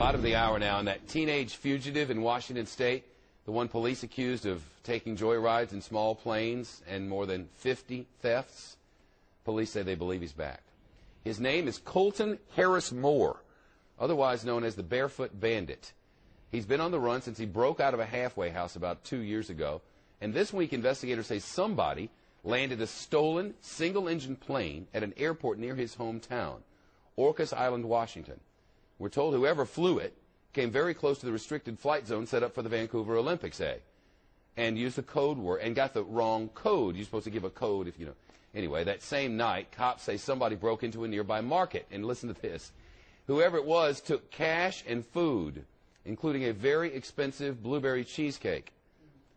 Bottom of the hour now, and that teenage fugitive in Washington State, the one police accused of taking joyrides in small planes and more than 50 thefts, police say they believe he's back. His name is Colton Harris Moore, otherwise known as the Barefoot Bandit. He's been on the run since he broke out of a halfway house about 2 years ago, and this week investigators say somebody landed a stolen single-engine plane at an airport near his hometown, Orcas Island, Washington. We're told whoever flew it came very close to the restricted flight zone set up for the Vancouver Olympics, and used the code word and got the wrong code. You're supposed to give a code if you know. Anyway, that same night, cops say somebody broke into a nearby market. And listen to this. Whoever it was took cash and food, including a very expensive blueberry cheesecake,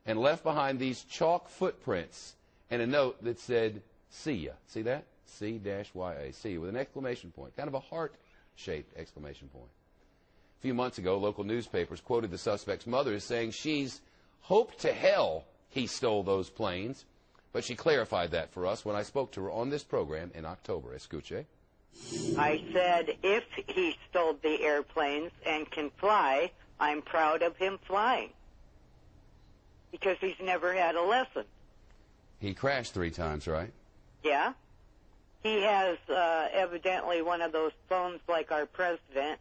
and left behind these chalk footprints and a note that said, "See ya." See that? C-Y-A. See ya, with an exclamation point. Kind of a heart-shaped exclamation point. A few months ago, local newspapers quoted the suspect's mother as saying she's hoped to hell he stole those planes, but she clarified that for us when I spoke to her on this program in October. Escuche. I said, if he stole the airplanes and can fly, I'm proud of him flying, because he's never had a lesson. He crashed 3 times, right? Yeah. He has evidently one of those phones like our president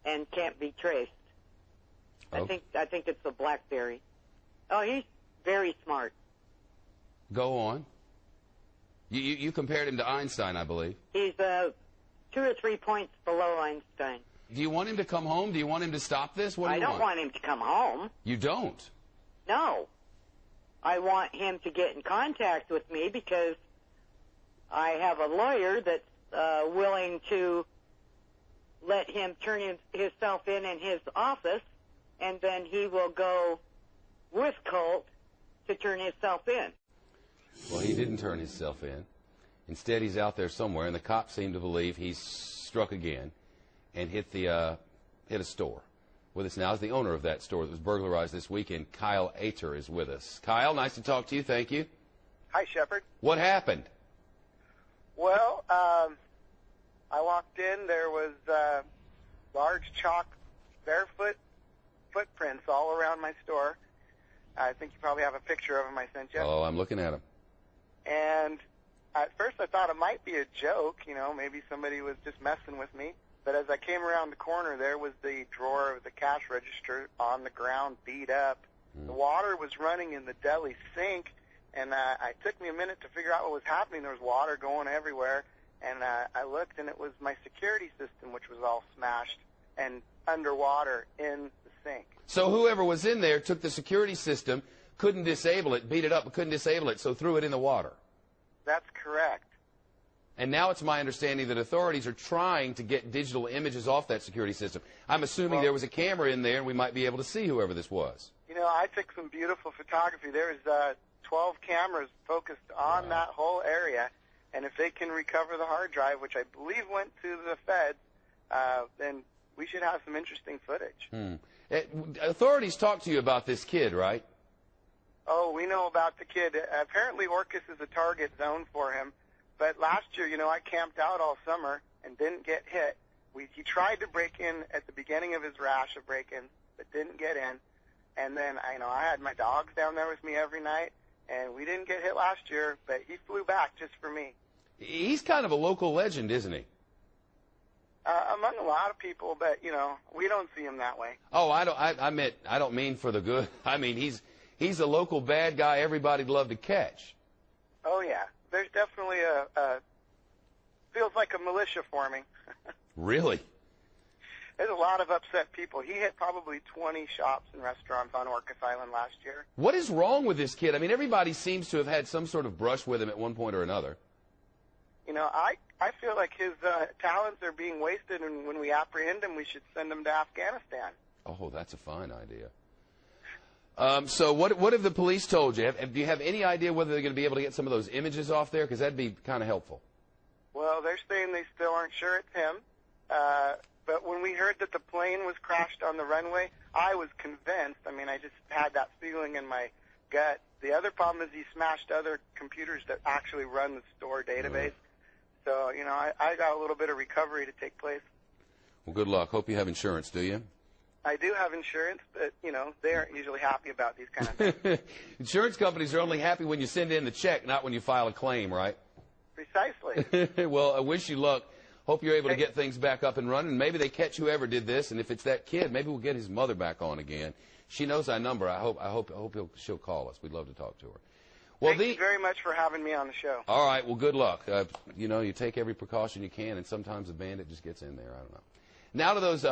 and can't be traced. Oh. I think it's a BlackBerry. Oh, he's very smart. Go on. You compared him to Einstein, I believe. He's 2 or 3 points below Einstein. Do you want him to come home? Do you want him to stop this? What do you want? I don't want him to come home. You don't? No. I want him to get in contact with me because I have a lawyer that's willing to let him turn himself in his office, and then he will go with Colt to turn himself in. Well, he didn't turn himself in. Instead, he's out there somewhere, and the cops seem to believe he's struck again and hit a store. With us now is the owner of that store that was burglarized this weekend. Kyle Ater is with us. Kyle, nice to talk to you. Thank you. Hi, Shepard. What happened? Well, I walked in. There was large chalk barefoot footprints all around my store. I think you probably have a picture of them I sent you. Oh, I'm looking at them. And at first I thought it might be a joke, maybe somebody was just messing with me. But as I came around the corner, there was the drawer of the cash register on the ground, beat up. The water was running in the deli sink, and it took me a minute to figure out what was happening. There was water going everywhere, and I looked, and it was my security system, which was all smashed and underwater in the sink. So whoever was in there took the security system, couldn't disable it, beat it up, but couldn't disable it, so threw it in the water. That's correct. And now it's my understanding that authorities are trying to get digital images off that security system. I'm assuming there was a camera in there, and we might be able to see whoever this was. I took some beautiful photography. There's 12 cameras focused on that whole area, and if they can recover the hard drive, which I believe went to the feds, then we should have some interesting footage. Authorities talked to you about this kid, right? Oh, we know about the kid. Apparently Orcas is a target zone for him. But last year, I camped out all summer and didn't get hit. He tried to break in at the beginning of his rash of break-ins, but didn't get in. And then, I had my dogs down there with me every night, and we didn't get hit last year, but he flew back just for me. He's kind of a local legend, isn't he? Among a lot of people, but, we don't see him that way. Oh, I don't mean for the good. I mean, he's a local bad guy everybody'd love to catch. Oh, yeah. There's definitely feels like a militia forming. Really? There's a lot of upset people. He hit probably 20 shops and restaurants on Orcas Island last year. What is wrong with this kid? I mean, everybody seems to have had some sort of brush with him at one point or another. I feel like his talents are being wasted, and when we apprehend him, we should send him to Afghanistan. Oh, that's a fine idea. So what have the police told you? Do you have any idea whether they're going to be able to get some of those images off there? Because that'd be kind of helpful. Well, they're saying they still aren't sure it's him. But when we heard that the plane was crashed on the runway, I was convinced. I just had that feeling in my gut. The other problem is he smashed other computers that actually run the store database. So, I got a little bit of recovery to take place. Well, good luck. Hope you have insurance, do you? I do have insurance, but, they aren't usually happy about these kind of things. Insurance companies are only happy when you send in the check, not when you file a claim, right? Precisely. Well, I wish you luck. Hope you're able to get things back up and running. Maybe they catch whoever did this, and if it's that kid, maybe we'll get his mother back on again. She knows our number. I hope she'll call us. We'd love to talk to her. Well, Thank you very much for having me on the show. All right. Well, good luck. You take every precaution you can, and sometimes a bandit just gets in there. I don't know. Now to those